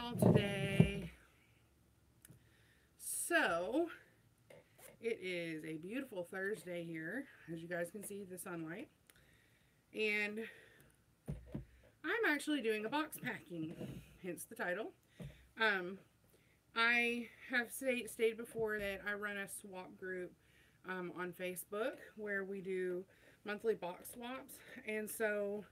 y'all today. So, it is a beautiful Thursday here, as you guys can see the sunlight. And I'm actually doing a box packing, hence the title. Um, I have stated before that I run a swap group on Facebook where we do monthly box swaps. And so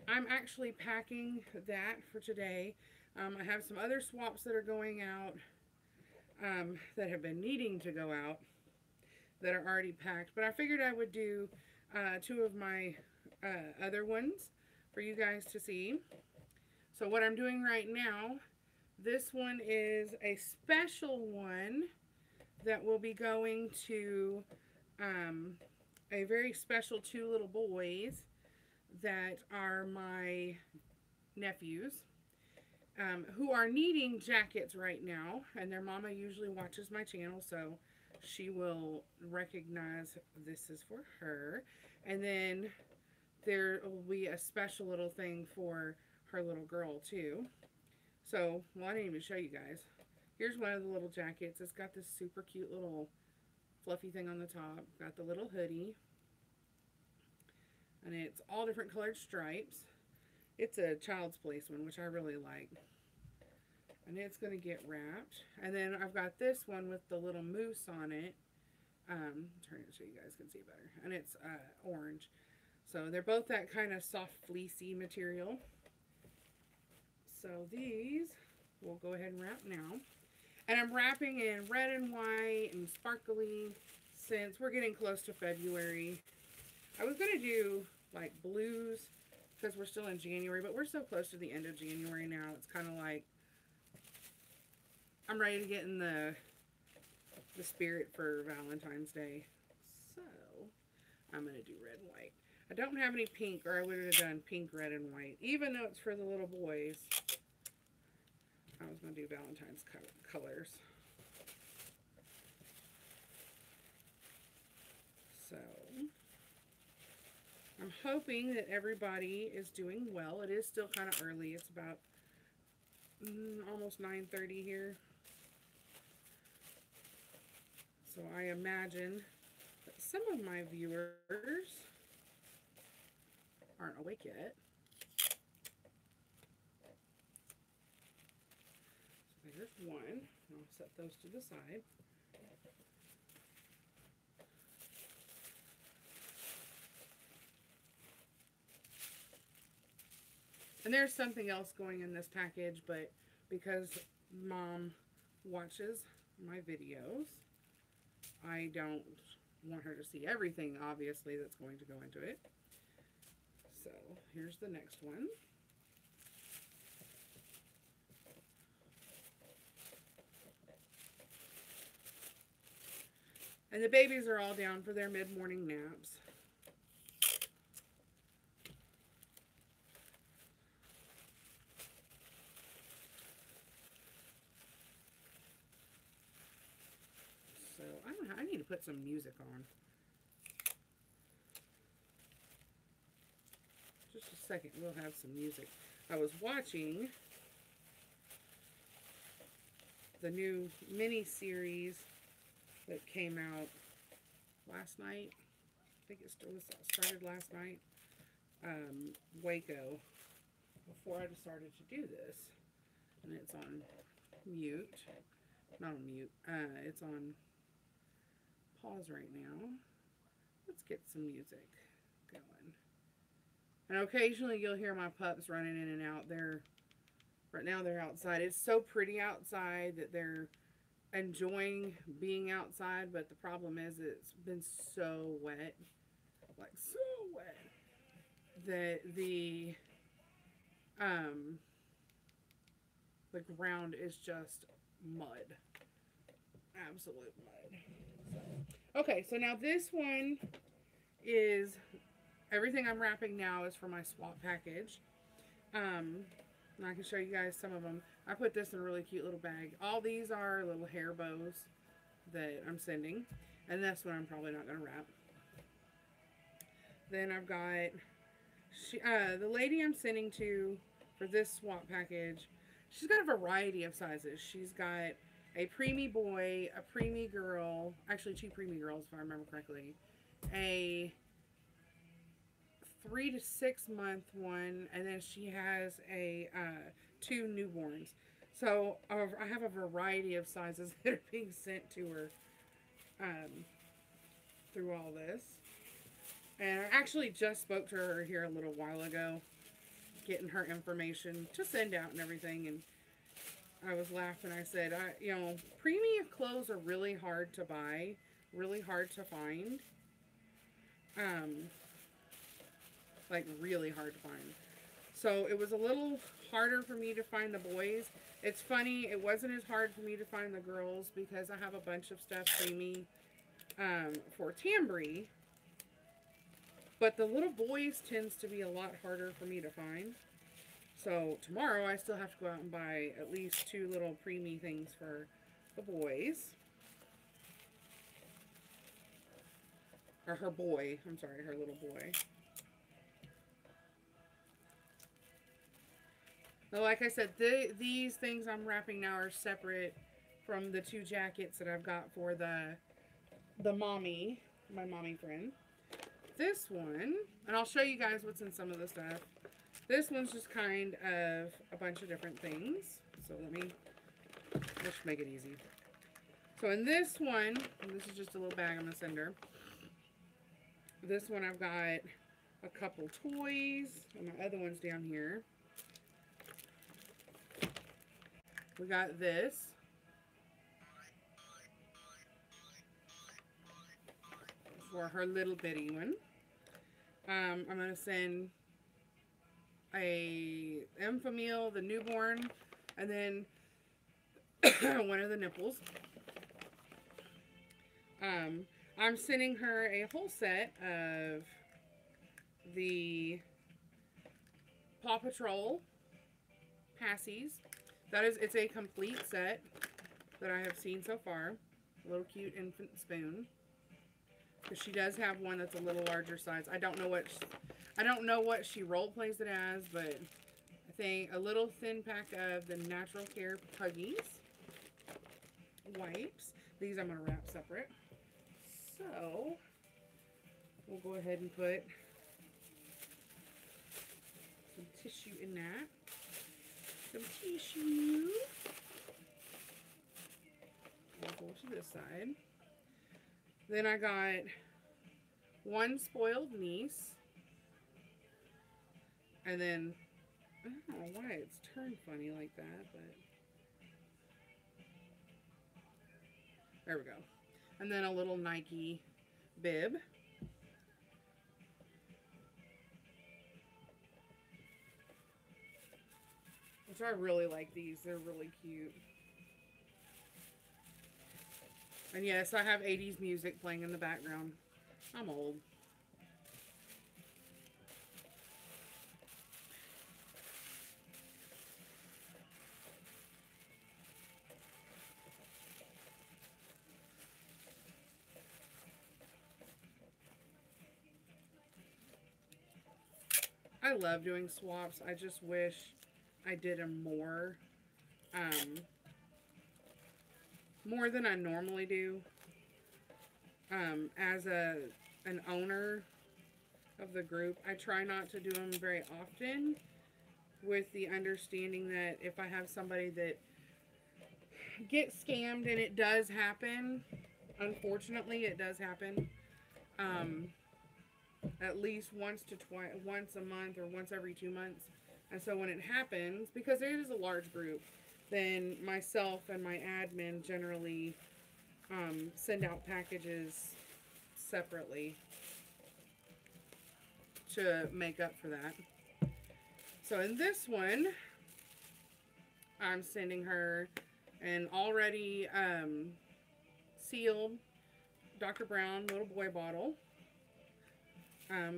I'm actually packing that for today. I have some other swaps that are going out that have been needing to go out that are already packed. But I figured I would do two of my other ones for you guys to see. So what I'm doing right now, this one is a special one that will be going to a very special two little boys that are my nephews who are needing jackets right now. And their mama usually watches my channel, so she will recognize this is for her. And then there will be a special little thing for her little girl too. So, well, I didn't even show you guys. Here's one of the little jackets. It's got this super cute little fluffy thing on the top. Got the little hoodie. And it's all different colored stripes. It's a Child's Place one, which I really like. And it's going to get wrapped. And then I've got this one with the little moose on it. Turn it so you guys can see better. And it's orange. So they're both that kind of soft fleecy material. So these we'll go ahead and wrap now. And I'm wrapping in red and white and sparkly since we're getting close to February. I was going to do like blues because we're still in January, but we're so close to the end of January now. It's kind of like I'm ready to get in the spirit for Valentine's Day. So I'm going to do red and white. I don't have any pink, or I would have done pink, red, and white. Even though it's for the little boys, I was going to do Valentine's colors. So I'm hoping that everybody is doing well. It is still kind of early. It's about almost 9:30 here. So I imagine that some of my viewers aren't awake yet. So there's one. I'll set those to the side. And there's something else going in this package, but because Mom watches my videos, I don't want her to see everything, obviously, that's going to go into it. So here's the next one. And the babies are all down for their mid-morning naps. So I don't know, I need to put some music on. Just a second, we'll have some music. I was watching the new mini-series that came out last night. I think it started last night. Waco. Before I decided to do this. And it's on mute. Not on mute. It's on pause right now. Let's get some music going. And occasionally you'll hear my pups running in and out. Right now they're outside. It's so pretty outside that they're enjoying being outside, but the problem is it's been so wet, like so wet, that the ground is just mud, absolute mud. So, okay, so now this one is everything I'm wrapping now is for my swap package. And I can show you guys some of them. I put this in a really cute little bag. All these are little hair bows that I'm sending. And this one I'm probably not going to wrap. Then I've got the lady I'm sending to for this swap package. she's got a variety of sizes. She's got a preemie boy, a preemie girl, actually 2 preemie girls if I remember correctly, a 3 to 6 month one, and then she has a 2 newborns. So I have a variety of sizes that are being sent to her through all this. And I actually just spoke to her here a little while ago, getting her information to send out and everything. And I was laughing. I said, you know, preemie clothes are really hard to buy, really hard to find. Like really hard to find. So it was a little harder for me to find the boys. It's funny, it wasn't as hard for me to find the girls because I have a bunch of stuff preemie for Tambry. But the little boys tends to be a lot harder for me to find. So tomorrow I still have to go out and buy at least 2 little preemie things for the boys. Or her boy. I'm sorry, her little boy. Now, like I said, these things I'm wrapping now are separate from the 2 jackets that I've got for the mommy, my mommy friend. This one, and I'll show you guys what's in some of the stuff. This one's just kind of a bunch of different things. So let's make it easy. So in this one, this is just a little bag I'm going to send her. This one I've got a couple toys, and my other one's down here. We got this. For her little bitty one. I'm going to send a Enfamil, the newborn, and then one of the nipples. I'm sending her a whole set of the Paw Patrol passies. It's a complete set that I have seen so far. A little cute infant spoon. Because she does have one that's a little larger size. I don't know what she role plays it as, but I think a little thin pack of the Natural Care Puggies wipes. These I'm going to wrap separate. So we'll go ahead and put some tissue in that. Some tissue. I'll go to this side. Then I got one spoiled niece. And then, I don't know why it's turned funny like that, but there we go. And then a little Nike bib. Which I really like these. They're really cute. And yes, I have 80s music playing in the background. I'm old. I love doing swaps. I just wish I did them more. More than I normally do. As an owner of the group, I try not to do them very often, with the understanding that if I have somebody that gets scammed, and it does happen, unfortunately it does happen, at least once a month or once every 2 months. And so when it happens, because it is a large group, then myself and my admin generally send out packages separately to make up for that. So in this one, I'm sending her an already sealed Dr. Brown little boy bottle.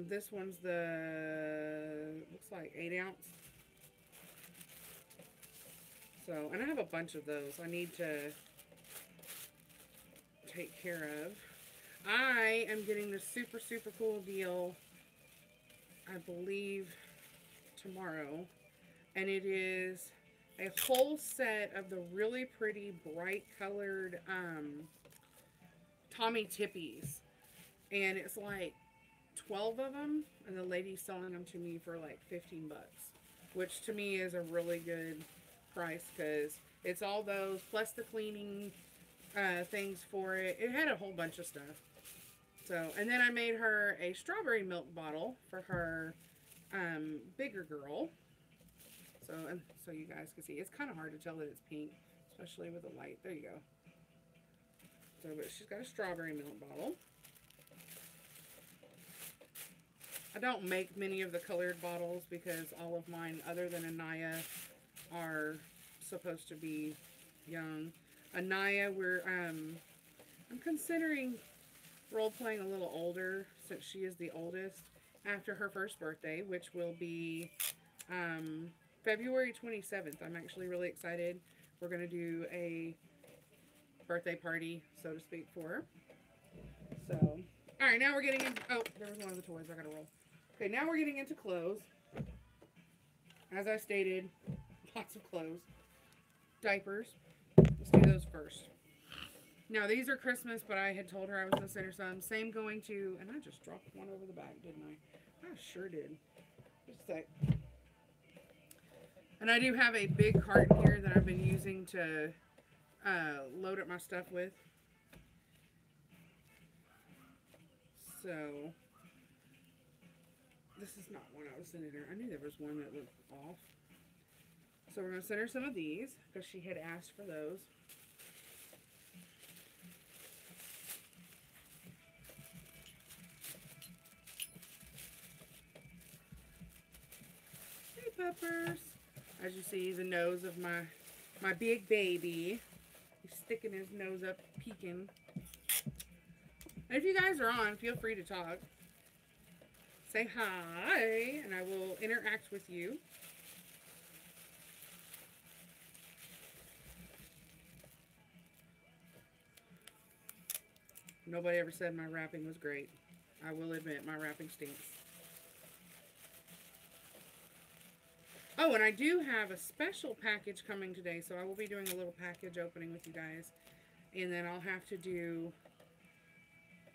This one's looks like 8 ounce. So, and I have a bunch of those I need to take care of. I am getting this super, super cool deal, I believe, tomorrow. And it is a whole set of the really pretty bright colored Tommy Tippies. And it's like 12 of them, and the lady's selling them to me for like 15 bucks, which to me is a really good price because it's all those plus the cleaning things for it. It had a whole bunch of stuff. So, and then I made her a strawberry milk bottle for her bigger girl. So you guys can see. It's kind of hard to tell that it's pink, especially with the light. There you go. So, but she's got a strawberry milk bottle. I don't make many of the colored bottles because all of mine, other than Anaya, are supposed to be young. Anaya, I'm considering role-playing a little older since she is the oldest after her first birthday, which will be February 27th. I'm actually really excited. We're going to do a birthday party, so to speak, for her. So, all right, now we're getting into, oh, there was one of the toys. I got to roll. Okay, now we're getting into clothes. As I stated, lots of clothes. Diapers. Let's do those first. Now, these are Christmas, but I had told her I was going to send her some. Same going to, and I just dropped one over the back, didn't I? I sure did. Just a sec. And I do have a big cart here that I've been using to load up my stuff with. So, this is not one I was sending her. I knew there was one that looked off. So we're going to send her some of these because she had asked for those. Hey, Peppers. As you see, the nose of my big baby. He's sticking his nose up, peeking. And if you guys are on, feel free to talk. Say hi, and I will interact with you. Nobody ever said my wrapping was great. I will admit, my wrapping stinks. Oh, and I do have a special package coming today, so I will be doing a little package opening with you guys. And then I'll have to do,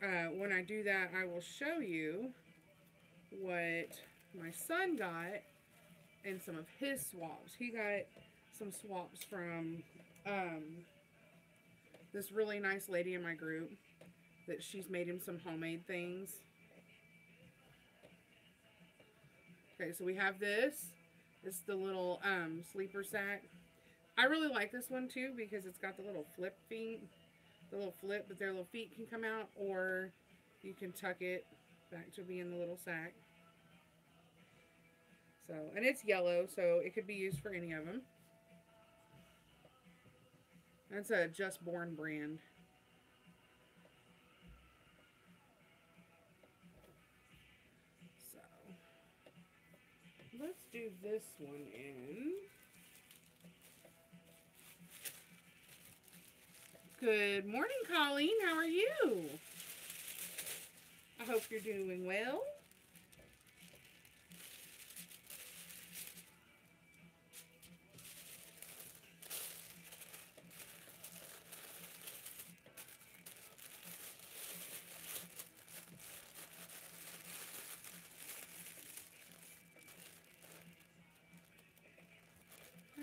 when I do that, I will show you what my son got and some of his swaps. He got some swaps from this really nice lady in my group that she's made him some homemade things. Okay, so we have this. It's the little sleeper sack. I really like this one too because it's got the little flip feet. The little flip, but their little feet can come out, or you can tuck it back to being the little sack. So, and it's yellow, so it could be used for any of them. That's a Just Born brand. So, let's do this one in. Good morning, Colleen. How are you? I hope you're doing well.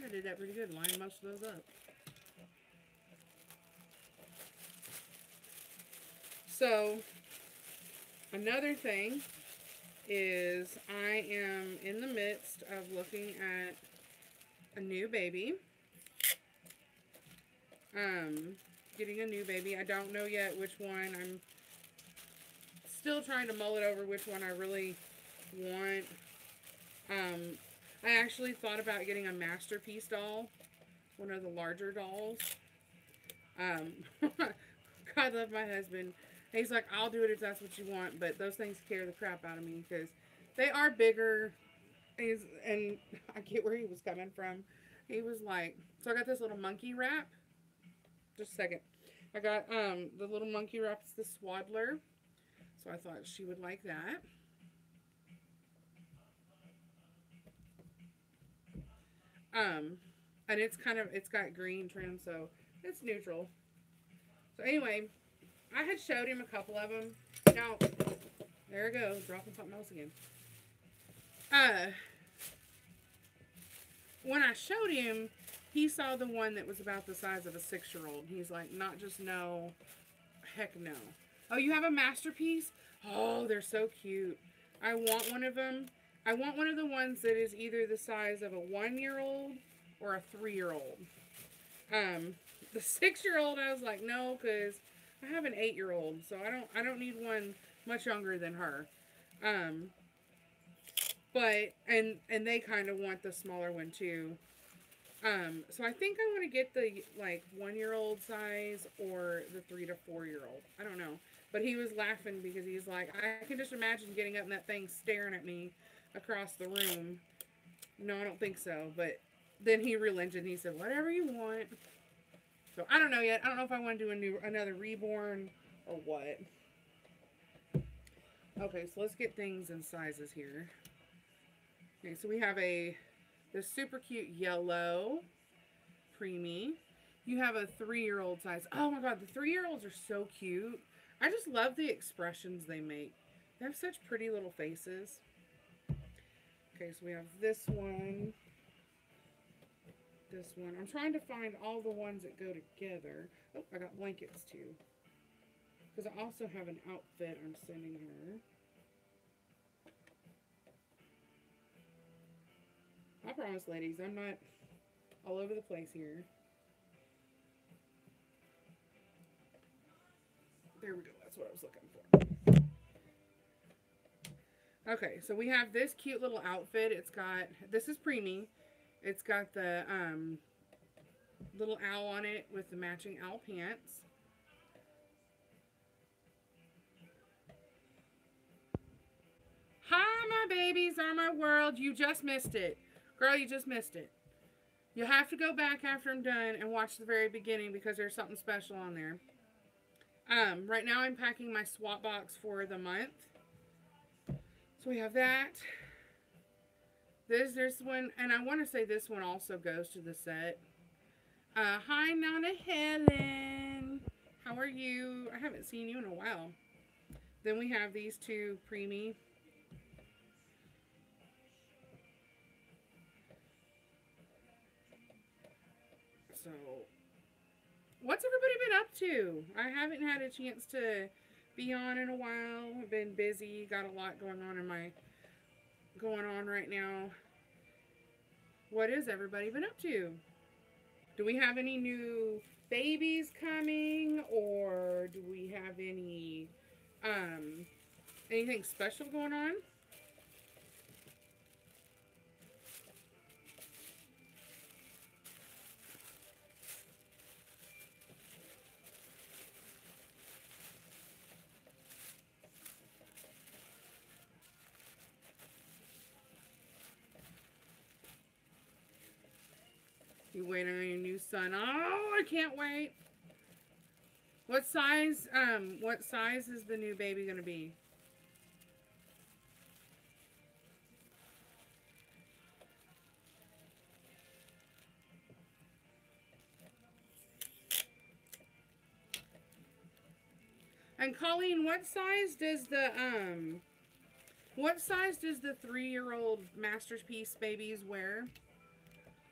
I did that pretty good, lining most of those up. So, another thing is I am in the midst of looking at a new baby. Getting a new baby. I don't know yet which one. I'm still trying to mull it over which one I really want. I actually thought about getting a Masterpiece doll, one of the larger dolls. God love my husband. He's like, I'll do it if that's what you want, but those things scare the crap out of me because they are bigger. And I get where he was coming from. He was like, so I got this little monkey wrap. Just a second. I got the little monkey wrap. It's the Swaddler. So I thought she would like that. And it's got green trim, so it's neutral. So anyway, I had showed him a couple of them. Now, there it goes, dropping something else again. When I showed him, he saw the one that was about the size of a 6-year-old. He's like, not just no, heck no. Oh, you have a masterpiece? Oh, they're so cute. I want one of them. I want one of the ones that is either the size of a 1-year-old or a 3-year-old. The 6-year-old, I was like, no, because I have an 8-year-old, so I don't need one much younger than her. But and they kind of want the smaller one too. So I think I want to get the like 1-year-old size or the 3 to 4-year-old. I don't know. But he was laughing because he's like, I can just imagine getting up and that thing staring at me across the room. No, I don't think so. But then he relented and he said, whatever you want. So I don't know yet. I don't know if I want to do another reborn or what. Okay, so let's get things in sizes here. Okay, so we have this super cute yellow preemie. You have a 3-year-old size. Oh my god, the 3-year-olds are so cute. I just love the expressions they make. They have such pretty little faces. Okay, so we have this one. This one. I'm trying to find all the ones that go together. Oh, I got blankets too. Because I also have an outfit I'm sending her. I promise, ladies, I'm not all over the place here. There we go. That's what I was looking for. Okay, so we have this cute little outfit. It's got, this is preemie. It's got the little owl on it with the matching owl pants. Hi, my babies are my world. You just missed it. Girl, you just missed it. You have to go back after I'm done and watch the very beginning because there's something special on there. Right now I'm packing my swap box for the month. So we have that. There's one, and I want to say this one also goes to the set. Hi, Nana Helen. How are you? I haven't seen you in a while. Then we have these two preemie. So, what's everybody been up to? I haven't had a chance to be on in a while. I've been busy. Got a lot going on right now. What has everybody been up to? Do we have any new babies coming, or do we have any anything special going on? You waiting on your new son? Oh, I can't wait. What size is the new baby gonna be? And Colleen, what size does the 3-year-old masterpiece babies wear?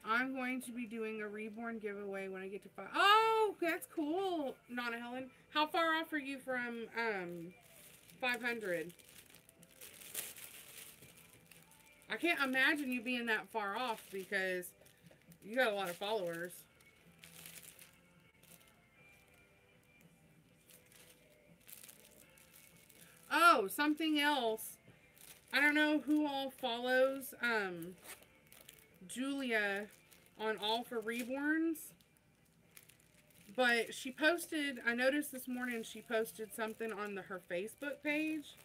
I'm going to be doing a reborn giveaway when I get to 5. Oh, that's cool, Nana Helen. How far off are you from 500? I can't imagine you being that far off because you got a lot of followers. Oh, something else. I don't know who all follows Julia on All for Reborns, but she posted, I noticed this morning she posted something on her Facebook page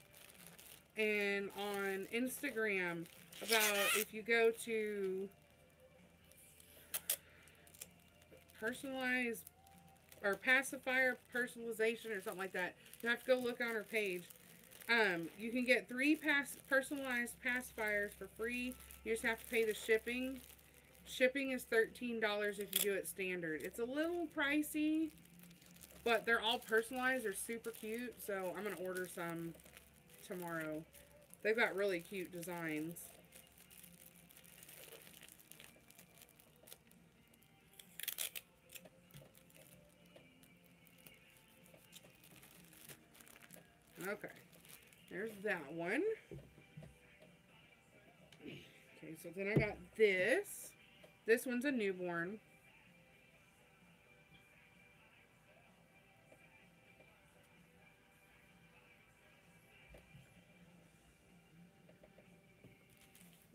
and on Instagram about if you go to personalized or pacifier personalization or something like that, you have to go look on her page. You can get 3 personalized pacifiers for free. You just have to pay the shipping. Shipping is $13 if you do it standard. It's a little pricey, but they're all personalized. They're super cute, so I'm going to order some tomorrow. They've got really cute designs. Okay, there's that one. Okay, so then I got this. This one's a newborn.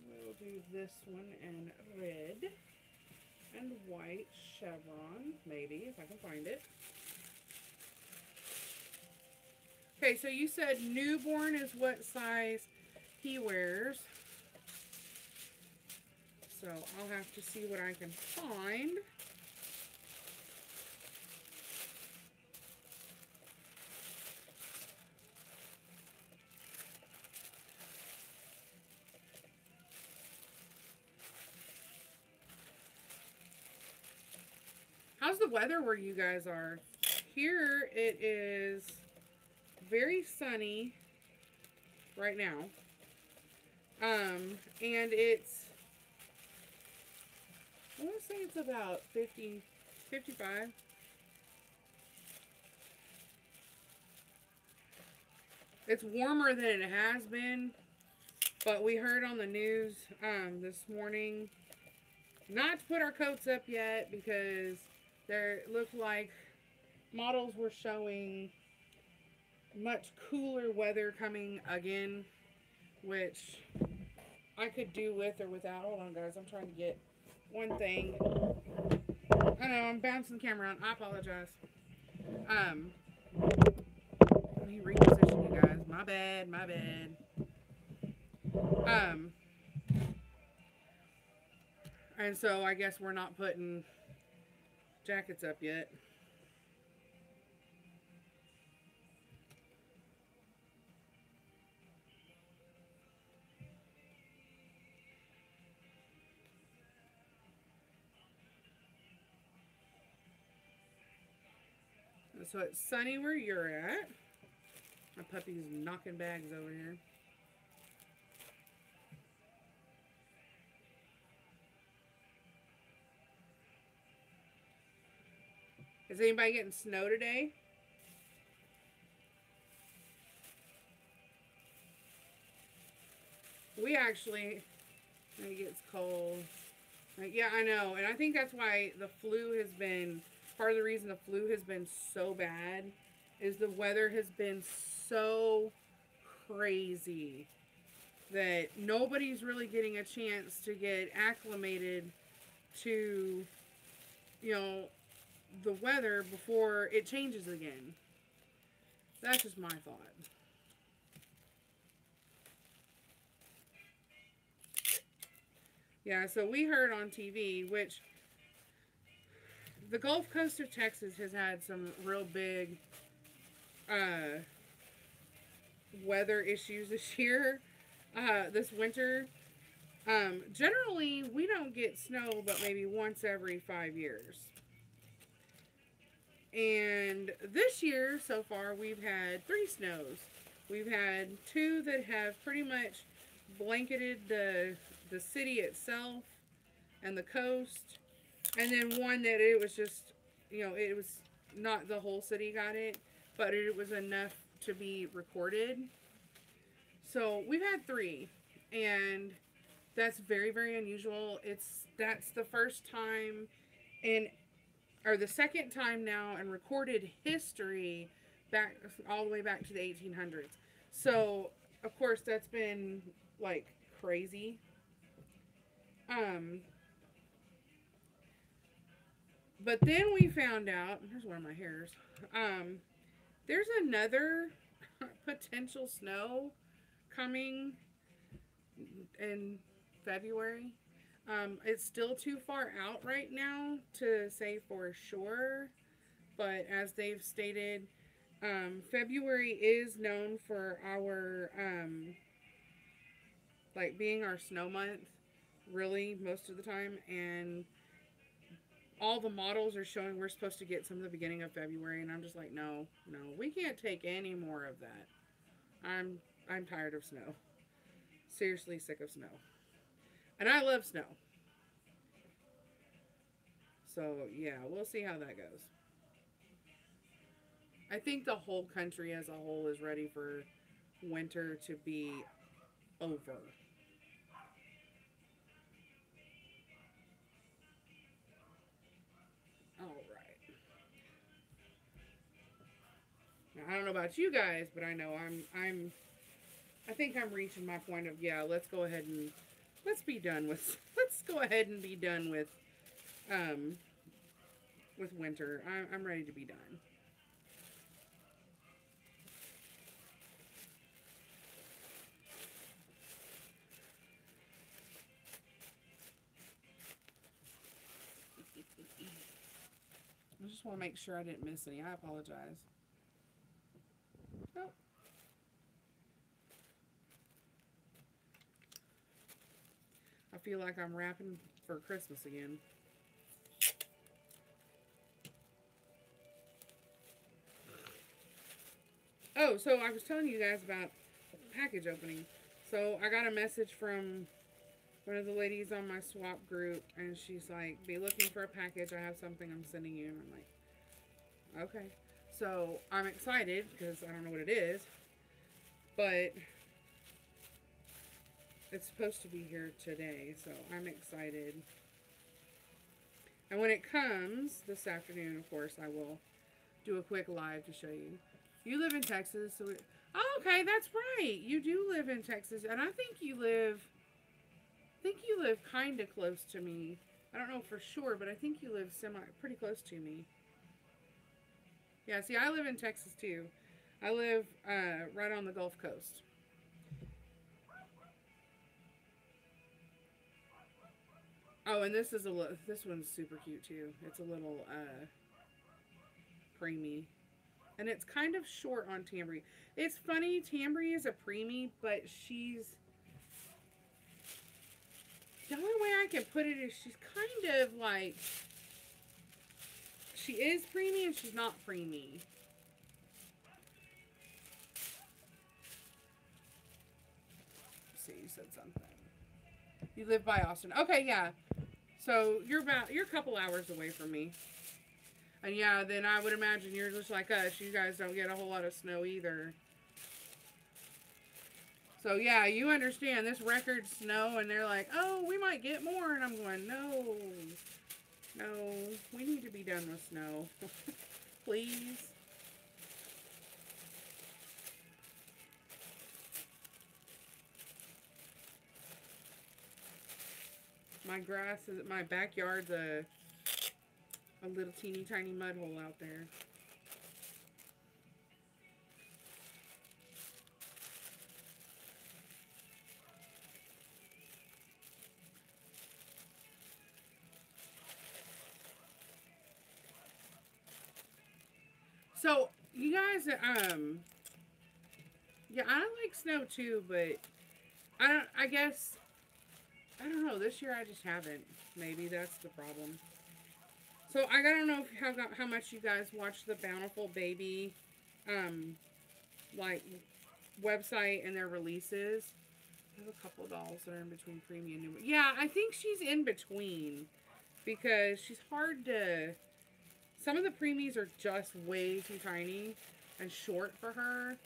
We'll do this one in red and white chevron, maybe, if I can find it. Okay, so you said newborn is what size he wears. So I'll have to see what I can find. How's the weather where you guys are? Here it is very sunny right now. And it's, I want to say it's about 50, 55. It's warmer than it has been, but we heard on the news this morning not to put our coats up yet because there looked like models were showing much cooler weather coming again, which I could do with or without. Hold on, guys. I'm trying to get one thing. I know, I'm bouncing the camera around. I apologize. Let me reposition you guys. My bad, my bad. And so I guess we're not putting jackets up yet. So it's sunny where you're at. My puppy's knocking bags over here. Is anybody getting snow today? We actually, it gets cold. Yeah, I know. And I think that's why the flu has been, part of the reason the flu has been so bad is the weather has been so crazy that nobody's really getting a chance to get acclimated to, you know, the weather before it changes again. That's just my thought. Yeah, so we heard on TV, which the Gulf Coast of Texas has had some real big weather issues this year, this winter. Generally, we don't get snow but maybe once every 5 years. And this year, so far, we've had 3 snows. We've had 2 that have pretty much blanketed the city itself and the coast. And then one that it was just, you know, it was not the whole city got it, but it was enough to be recorded. So we've had 3, and that's very, very unusual. That's the first time or the second time now in recorded history back all the way back to the 1800s. So, of course, that's been like crazy. But then we found out, here's one of my hairs. There's another potential snow coming in February. It's still too far out right now to say for sure, but as they've stated, February is known for our, like being our snow month. really, most of the time. And all the models are showing we're supposed to get some of the beginning of February. And I'm just like, no, no, we can't take any more of that. I'm tired of snow. Seriously sick of snow. And I love snow. So, yeah, we'll see how that goes. I think the whole country as a whole is ready for winter to be over. All right. Now, I don't know about you guys, but I know I think I'm reaching my point of, yeah, let's go ahead and let's be done with let's go ahead and be done um with winter. I'm ready to be done. I just want to make sure I didn't miss any. I apologize. Oh. I feel like I'm wrapping for Christmas again. Oh, so I was telling you guys about package opening. So I got a message from one of the ladies on my swap group, and she's like, be looking for a package. I have something I'm sending you. And I'm like, okay. So I'm excited because I don't know what it is, but it's supposed to be here today. So I'm excited. And when it comes this afternoon, of course, I will do a quick live to show you. You live in Texas, so oh, okay, that's right. You do live in Texas, and I think you live kind of close to me. I don't know for sure, but I think you live pretty close to me. Yeah, see, I live in Texas too. I live right on the Gulf Coast. Oh, and this one's super cute too. It's a little preemie. And it's kind of short on Tambry. It's funny, Tambry is a preemie, but the only way I can put it is she's kind of like, she is preemie and she's not preemie. Let's see, you said something. You live by Austin. Okay, yeah. So you're a couple hours away from me. And yeah, then I would imagine you're just like us. You guys don't get a whole lot of snow either. So yeah, you understand this record snow, and they're like, oh, we might get more. And I'm going, no, no, we need to be done with snow. Please. My backyard's a little teeny tiny mud hole out there. So you guys, yeah, I like snow too, but I guess, I don't know. This year I just haven't. Maybe that's the problem. So I don't know how much you guys watch the Bountiful Baby, like website and their releases. I have a couple dolls that are in between preemie and new. Yeah, I think she's in between because she's hard to. Some of the preemies are just way too tiny and short for her,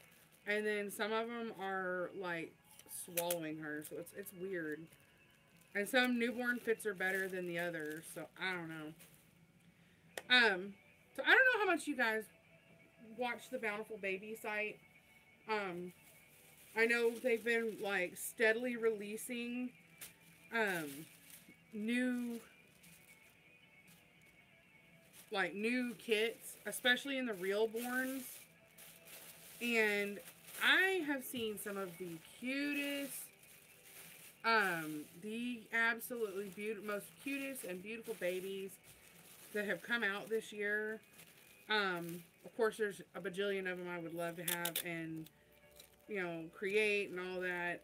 and then some of them are like swallowing her, so it's weird. And some newborn fits are better than the others, so I don't know. So I don't know how much you guys watch the Bountiful Baby site. I know they've been like steadily releasing new kits, especially in the real borns. And I have seen some of the cutest, the absolutely most cutest and beautiful babies that have come out this year. Of course, there's a bajillion of them I would love to have and, create and all that.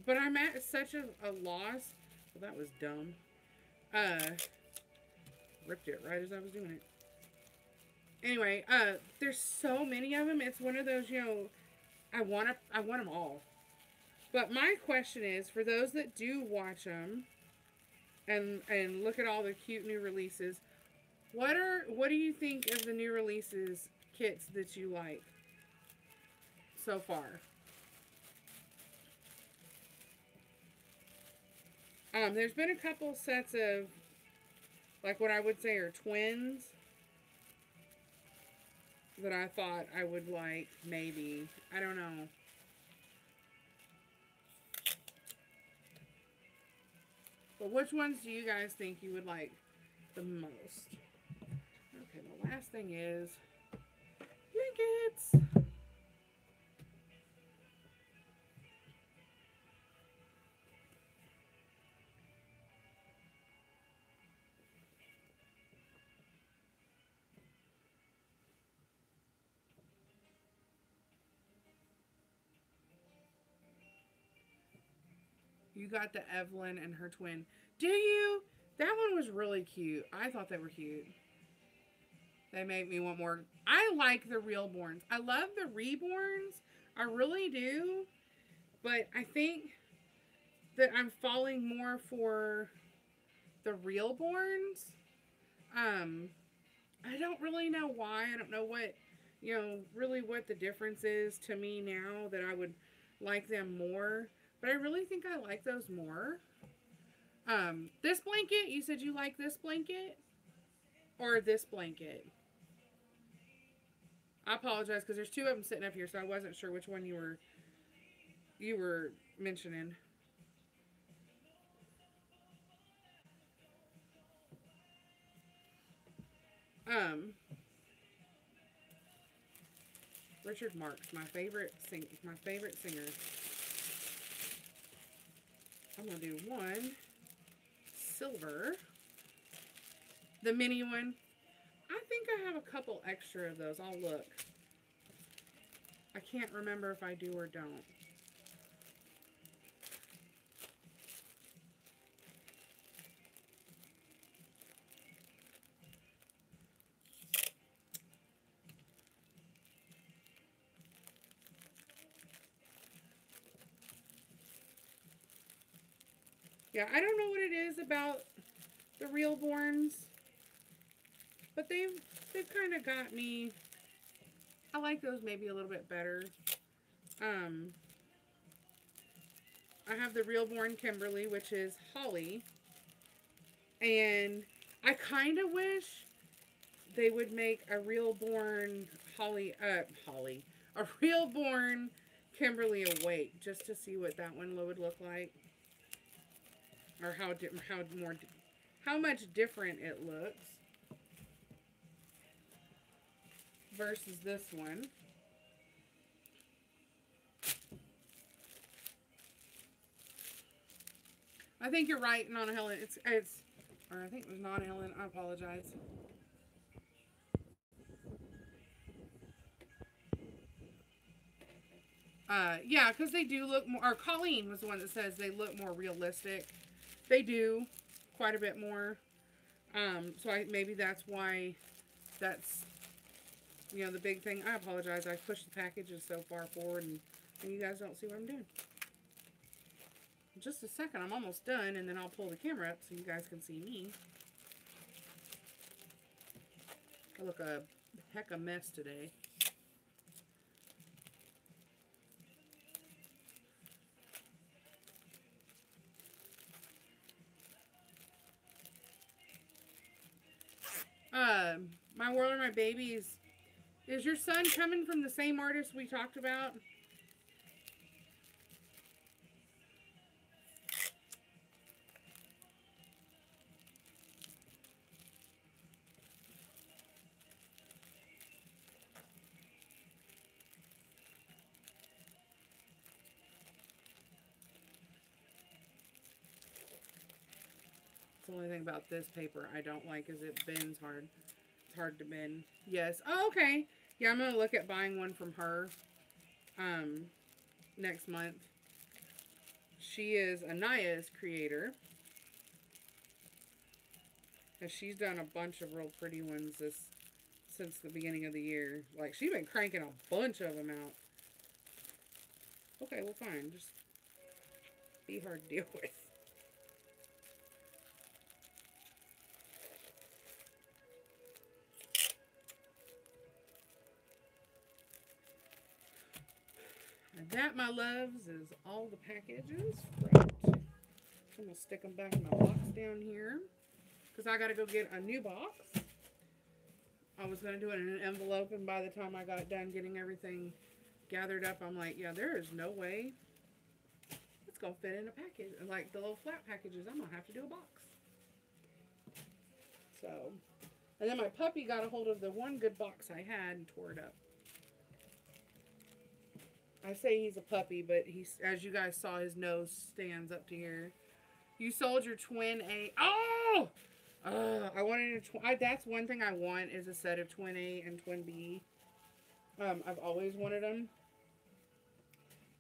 But I'm at such a loss. Well, that was dumb. Uh, ripped it right as I was doing it. Anyway, there's so many of them. It's one of those, I want them all. But my question is, for those that do watch them and look at all the cute new releases, what do you think of the new releases kits that you like so far? There's been a couple sets of, like, what I would say are twins that I thought I would like, maybe. I don't know. But which ones do you guys think you would like the most? Okay, the last thing is blankets. You got the Evelyn and her twin. Do you? That one was really cute. I thought they were cute. They make me want more. I like the Realborns. I love the Reborns. I really do. But I think that I'm falling more for the Realborns. I don't really know why. I don't know what, really what the difference is to me now that I would like them more. But I really think I like those more. This blanket, you said you like this blanket? Or this blanket? I apologize because there's two of them sitting up here, so I wasn't sure which one you were mentioning. Richard Marx, my favorite singer. I'm gonna do one silver, the mini one. I think I have a couple extra of those. I'll look. I can't remember if I do or don't. Yeah, I don't know what it is about the Realborns, but they've kind of got me. I like those maybe a little bit better. I have the Realborn Kimberly, which is Holly, and I kind of wish they would make a Realborn a Realborn Kimberly Awake, just to see what that one would look like, or how much different it looks versus this one. I think you're right, Nana Helen. Or I think it was Nana Helen. I apologize. Yeah, because they do look more. Or Colleen was the one that says they look more realistic. They do quite a bit more. So maybe that's why that's the big thing. I apologize. I pushed the packages so far forward, and you guys don't see what I'm doing. Just a second, I'm almost done, and then I'll pull the camera up so you guys can see me. I look a heck of a mess today. My World or My Babies. Is your son coming from the same artist we talked about? The only thing about this paper I don't like is it bends hard. It's hard to bend. Yes. Oh, okay. Yeah, I'm going to look at buying one from her next month. She is Anaya's creator. And she's done a bunch of real pretty ones since the beginning of the year. Like, she's been cranking a bunch of them out. Okay, well, fine. Just be hard to deal with. And that, my loves, is all the packages. Right. I'm going to stick them back in my box down here, because I got to go get a new box. I was going to do it in an envelope, and by the time I got done getting everything gathered up, I'm like, yeah, there is no way it's going to fit in a package. And like the little flat packages, I'm going to have to do a box. So, and then my puppy got a hold of the one good box I had and tore it up. I say he's a puppy, but he's, as you guys saw, his nose stands up to here. You sold your twin A. Oh! I wanted a that's one thing I want, is a set of twin A and twin B. I've always wanted them,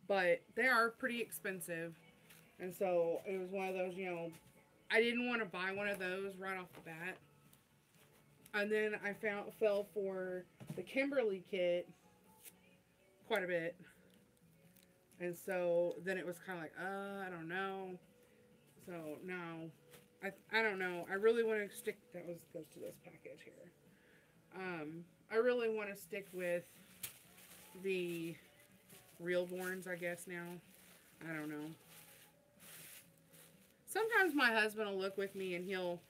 but they are pretty expensive, and so it was one of those, you know, I didn't want to buy one of those right off the bat. And then I fell for the Kimberly kit quite a bit, and so then it was kind of like, I don't know. So no. I don't know. I really want to stick. That goes to this package here. I really want to stick with the Realborns, I guess now. I don't know. Sometimes my husband will look with me and he'll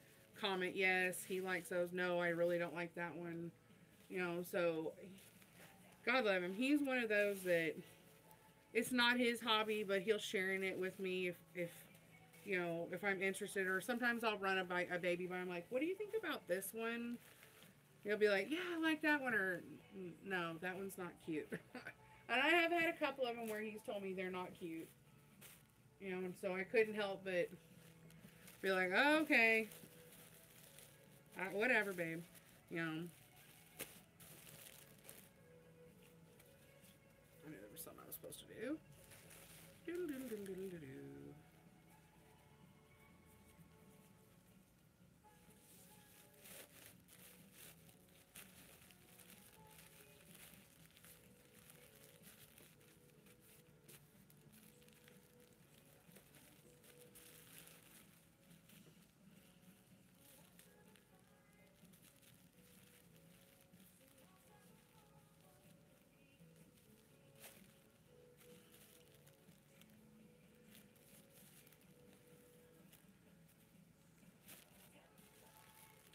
comment, yes, he likes those. No, I really don't like that one. You know, so God love him. He's one of those that it's not his hobby, but he'll sharing it with me if you know, if I'm interested, or sometimes I'll run a baby by. I'm like, what do you think about this one? He'll be like, yeah, I like that one, or no, that one's not cute. And I have had a couple of them where he's told me they're not cute. You know, and so I couldn't help but be like, oh, okay. Whatever, babe. You know. I knew there was something I was supposed to do. Doodle-doodle-doodle-doodle-doo.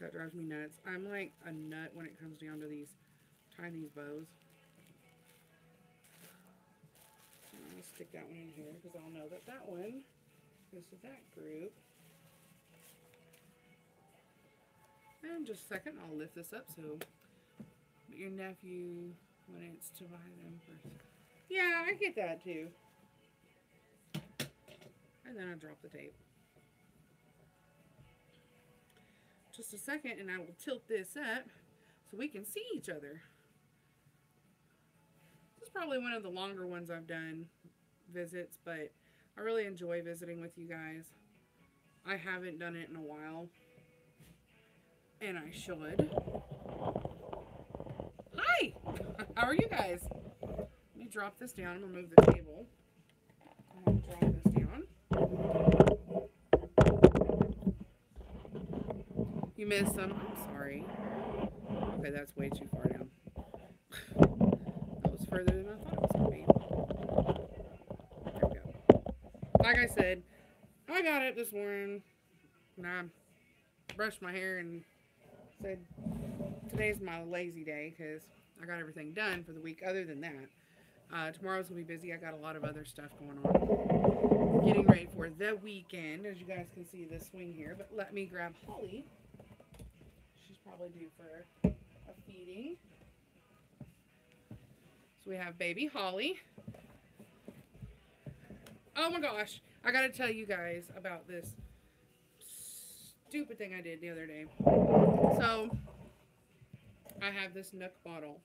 That drives me nuts. I'm like a nut when it comes down to tying these bows. So I'll stick that one in here because I'll know that one goes to that group. And just a second, I'll lift this up so your nephew wants to buy them first. Yeah, I get that too. And then I drop the tape. Just a second, and I will tilt this up so we can see each other. This is probably one of the longer ones I've done, visits, but I really enjoy visiting with you guys. I haven't done it in a while, and I should. Hi! How are you guys? Let me drop this down and remove the table. I'm going to drop this down. You missed them. I'm sorry. Okay, that's way too far down. That was further than I thought it was going to be. There we go. Like I said, I got up this morning and I brushed my hair and said today's my lazy day because I got everything done for the week other than that. Tomorrow's going to be busy. I got a lot of other stuff going on. Getting ready for the weekend, as you guys can see this swing here. But let me grab Holly. Probably due for a feeding. So we have baby Holly. Oh my gosh, I gotta tell you guys about this stupid thing I did the other day. So I have this Nook bottle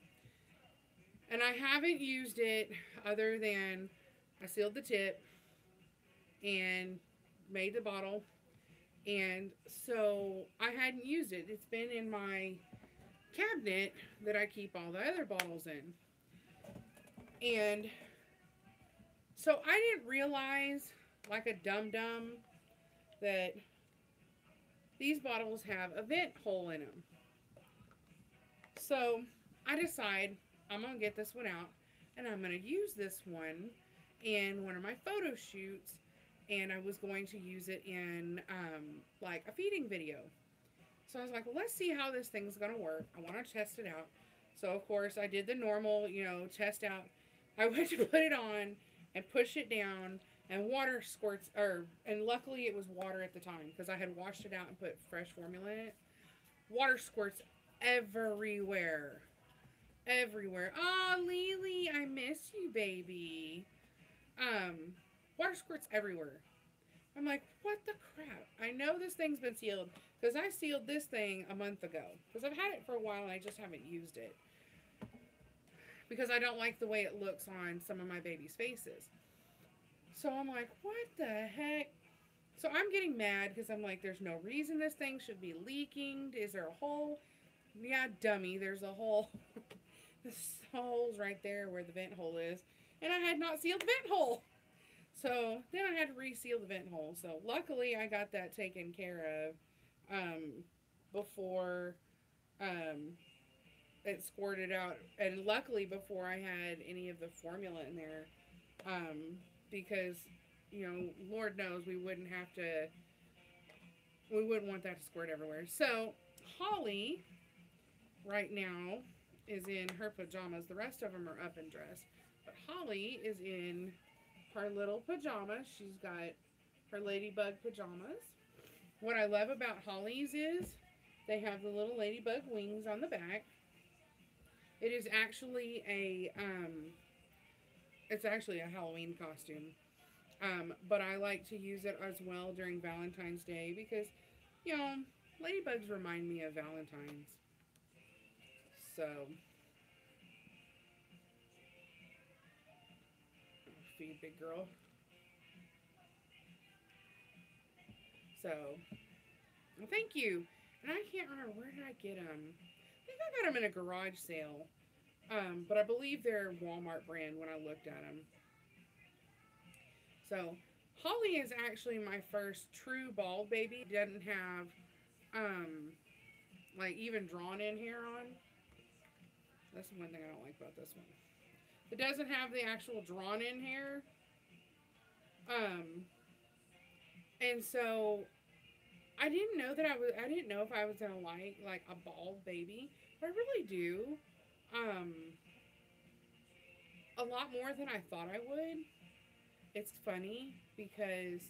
and I haven't used it other than I sealed the tip and made the bottle. And so I hadn't used it. It's been in my cabinet that I keep all the other bottles in. And so I didn't realize, like a dum-dum, that these bottles have a vent hole in them. So I decide I'm going to get this one out and I'm going to use this one in one of my photo shoots, and I was going to use it in like a feeding video. So I was like, well, let's see how this thing's going to work. I want to test it out. So of course I did the normal, test out. I went to put it on and push it down, and water squirts, and luckily it was water at the time because I had washed it out and put fresh formula in it. Water squirts everywhere. Everywhere. Oh, Lily, I miss you, baby. Water squirts everywhere. I'm like, what the crap? I know this thing's been sealed because I sealed this thing a month ago because I've had it for a while and I just haven't used it because I don't like the way it looks on some of my baby's faces. So I'm like, what the heck? So I'm getting mad because I'm like, there's no reason this thing should be leaking. Is there a hole? Yeah, dummy, there's a hole. This hole's right there where the vent hole is. And I had not sealed the vent hole. So then I had to reseal the vent hole. So luckily I got that taken care of before it squirted out. And luckily before I had any of the formula in there. Because, Lord knows we wouldn't want that to squirt everywhere. So Holly right now is in her pajamas. The rest of them are up and dressed. But Holly is in her little pajamas. She's got her ladybug pajamas. What I love about Holly's is they have the little ladybug wings on the back. It is actually it's actually a Halloween costume. But I like to use it as well during Valentine's Day because, ladybugs remind me of Valentine's. So, feed big girl. So, well, thank you. And I can't remember, where did I get them? I think I got them in a garage sale. But I believe they're Walmart brand when I looked at them. So, Holly is actually my first true bald baby. Doesn't have, like, even drawn in hair on. That's one thing I don't like about this one. It doesn't have the actual drawn in hair. And so I didn't know I didn't know if I was gonna like a bald baby, but I really do. A lot more than I thought I would. It's funny because,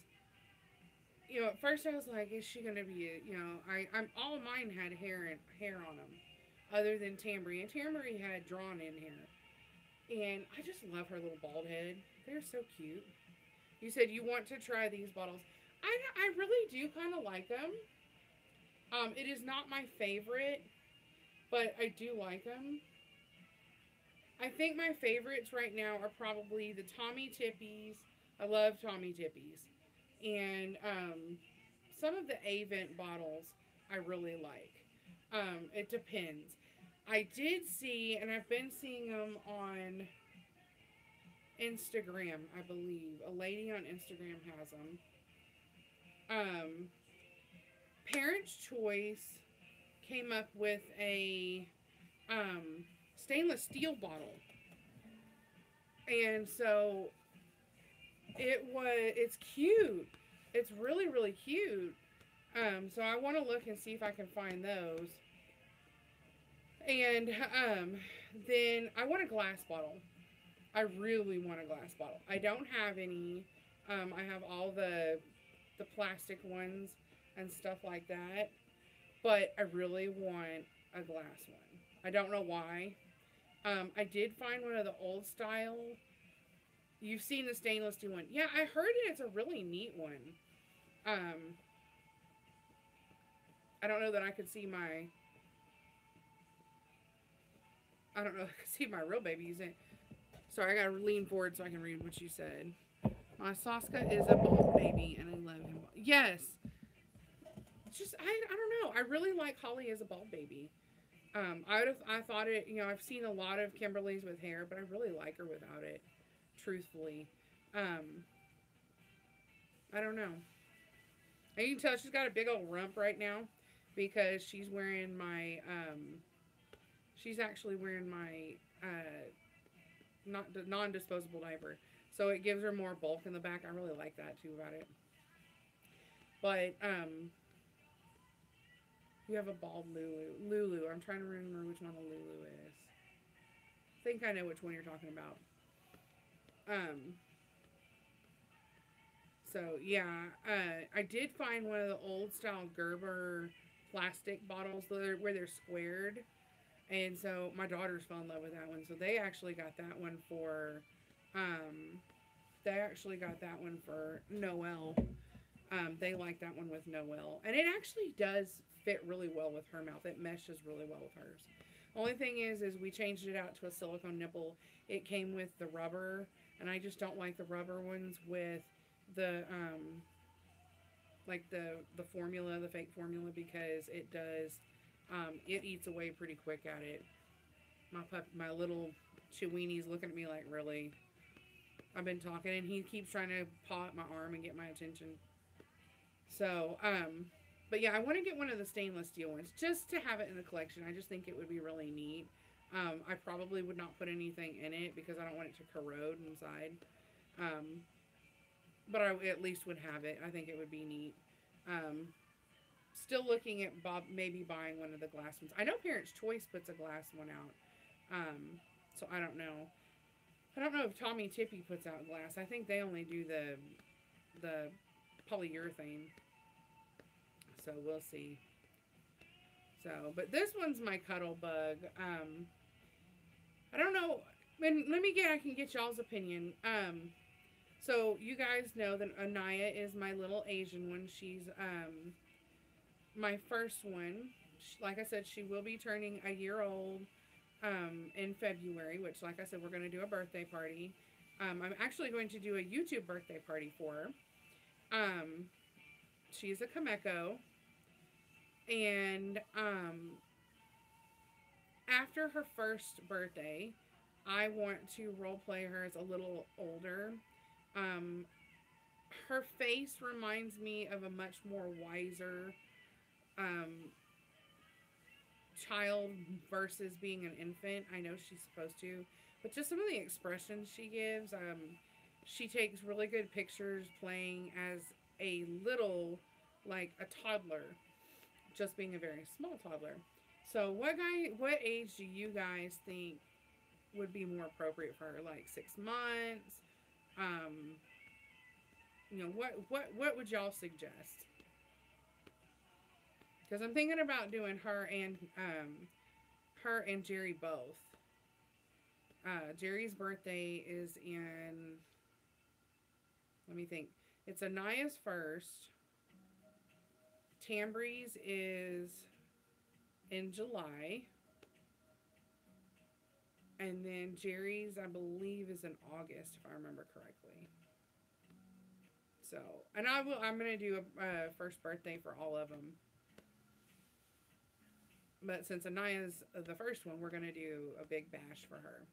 at first I was like, is she gonna be I'm all of mine had hair on them, other than Tambry, and Tambry had drawn in hair. And I just love her little bald head. They're so cute. You said you want to try these bottles. I really do kind of like them. It is not my favorite, but I do like them. I think my favorites right now are probably the Tommy Tippies. I love Tommy Tippies. And some of the Avent bottles I really like. It depends. I did see, and I've been seeing them on Instagram, I believe. A lady on Instagram has them. Parents' Choice came up with a stainless steel bottle. And so it's cute. It's really, really cute. So I want to look and see if I can find those. And then I want a glass bottle. I really want a glass bottle. I don't have any. I have all the plastic ones and stuff like that. But I really want a glass one. I don't know why. I did find one of the old style. You've seen the stainless steel one. Yeah, I heard it's a really neat one. I don't know that I could see my... I could see my real baby using it. Sorry, I gotta lean forward so I can read what you said. My Saska is a bald baby, and I love him. Yes, just I don't know. I really like Holly as a bald baby. I thought it. You know, I've seen a lot of Kimberly's with hair, but I really like her without it. Truthfully, um, I don't know. And you can tell she's got a big old rump right now because she's wearing my. She's actually wearing my not non-disposable diaper, so it gives her more bulk in the back. I really like that too about it. But you have a bald Lulu. Lulu. I'm trying to remember which one the Lulu is. I think I know which one you're talking about. Um. So yeah, I did find one of the old style Gerber plastic bottles where they're squared, and so my daughters fell in love with that one. So they actually got that one for, um, they actually got that one for Noelle. They like that one with Noelle, and it actually does fit really well with her mouth. It meshes really well with hers. Only thing is we changed it out to a silicone nipple. It came with the rubber, and I just don't like the rubber ones with the like the formula, the fake formula, because it does it eats away pretty quick at it. My little Cheweenie's looking at me like, really? I've been talking, and he keeps trying to paw at my arm and get my attention. So, but yeah, I want to get one of the stainless steel ones just to have it in the collection. I just think it would be really neat. I probably would not put anything in it because I don't want it to corrode inside. Um, but I at least would have it. I think it would be neat. Um, Still looking at maybe buying one of the glass ones. I know Parents' Choice puts a glass one out. So I don't know. I don't know if Tommy Tippy puts out glass. I think they only do the polyurethane. So we'll see. So, but this one's my cuddle bug. I don't know. I can get y'all's opinion. So you guys know that Anaya is my little Asian one. She's my first one. Like I said, she will be turning a year old in February, which, like I said, we're going to do a birthday party. I'm actually going to do a YouTube birthday party for her. She's a Kameko, and after her first birthday, I want to role play her as a little older. Um, Her face reminds me of a much more wiser um, child versus being an infant. I know she's supposed to, but just some of the expressions she gives. She takes really good pictures playing as a little, like a toddler, just being a very small toddler. So, what age do you guys think would be more appropriate for her? Like 6 months? Um, what would y'all suggest? Because I'm thinking about doing her and Jerry both. Jerry's birthday is in. Let me think. It's Anaya's first. Tambry's is in July. And then Jerry's, I believe, is in August, if I remember correctly. So, and I'm going to do a first birthday for all of them. But since Anaya's the first one, we're going to do a big bash for her.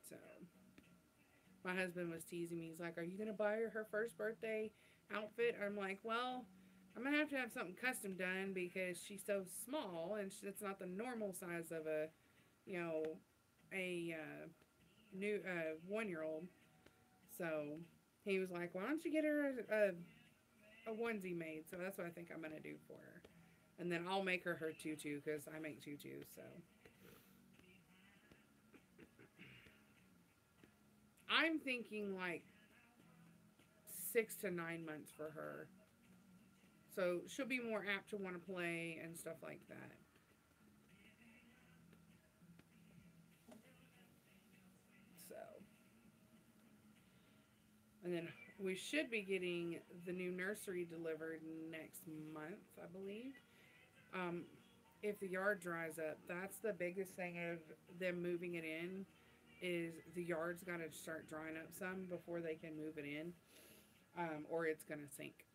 So, my husband was teasing me. He's like, "Are you going to buy her first birthday outfit?" I'm like, "Well, I'm going to have something custom done because she's so small and it's not the normal size of a, you know, a new 1-year-old." So, he was like, "Why don't you get her a onesie made?" So, that's what I think I'm going to do for her. And then I'll make her tutu because I make tutus, so. I'm thinking like 6 to 9 months for her. So she'll be more apt to want to play and stuff like that. So. And then we should be getting the new nursery delivered next month, I believe. If the yard dries up, that's the biggest thing of them moving it in is the yard's got to start drying up some before they can move it in, or it's going to sink.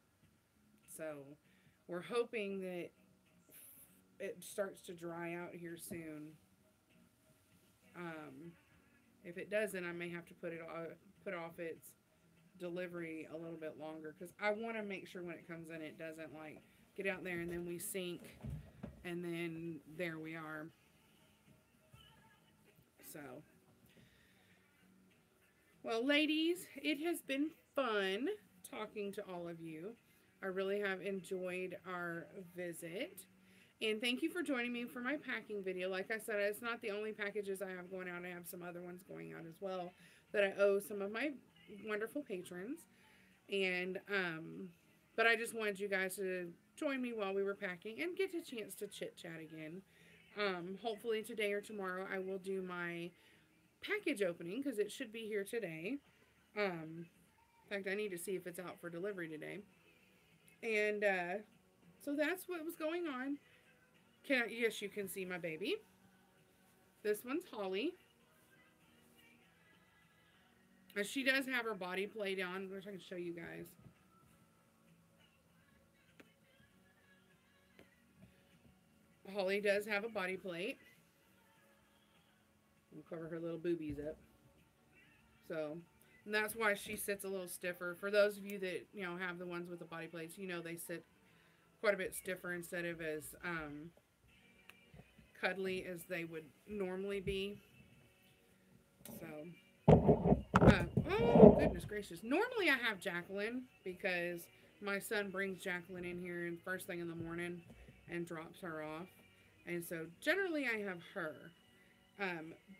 So we're hoping that it starts to dry out here soon. Um, if it doesn't, I may have to put off its delivery a little bit longer because I want to make sure when it comes in, it doesn't like get out there and then we sink, and then there we are. So, well, ladies, it has been fun talking to all of you. I really have enjoyed our visit. And thank you for joining me for my packing video. Like I said, it's not the only packages I have going out. I have some other ones going out as well that I owe some of my wonderful patrons. And, but I just wanted you guys to join me while we were packing and get a chance to chit-chat again. Hopefully today or tomorrow I will do my package opening because it should be here today. In fact, I need to see if it's out for delivery today. And, so that's what was going on. Yes, you can see my baby. This one's Holly. She does have her body plate on, which I can show you guys. Holly does have a body plate. We'll cover her little boobies up. So, and that's why she sits a little stiffer. For those of you that, you know, have the ones with the body plates, you know they sit quite a bit stiffer instead of as, cuddly as they would normally be. So, oh goodness gracious. Normally I have Jacqueline because my son brings Jacqueline in here first thing in the morning and drops her off. And so generally I have her.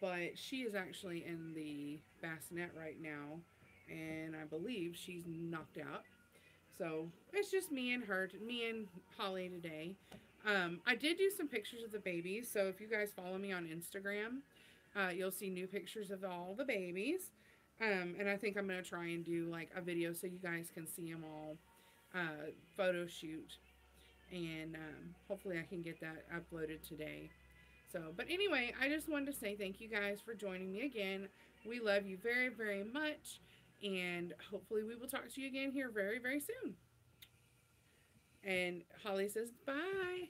But she is actually in the bassinet right now. And I believe she's knocked out. So it's just me and Holly today. I did do some pictures of the babies, so if you guys follow me on Instagram, you'll see new pictures of all the babies. And I think I'm going to try and do like a video so you guys can see them all photo shoot. And hopefully I can get that uploaded today. So, but anyway, I just wanted to say thank you guys for joining me again. We love you very, very much. And hopefully we will talk to you again here very, very soon. And Holly says bye.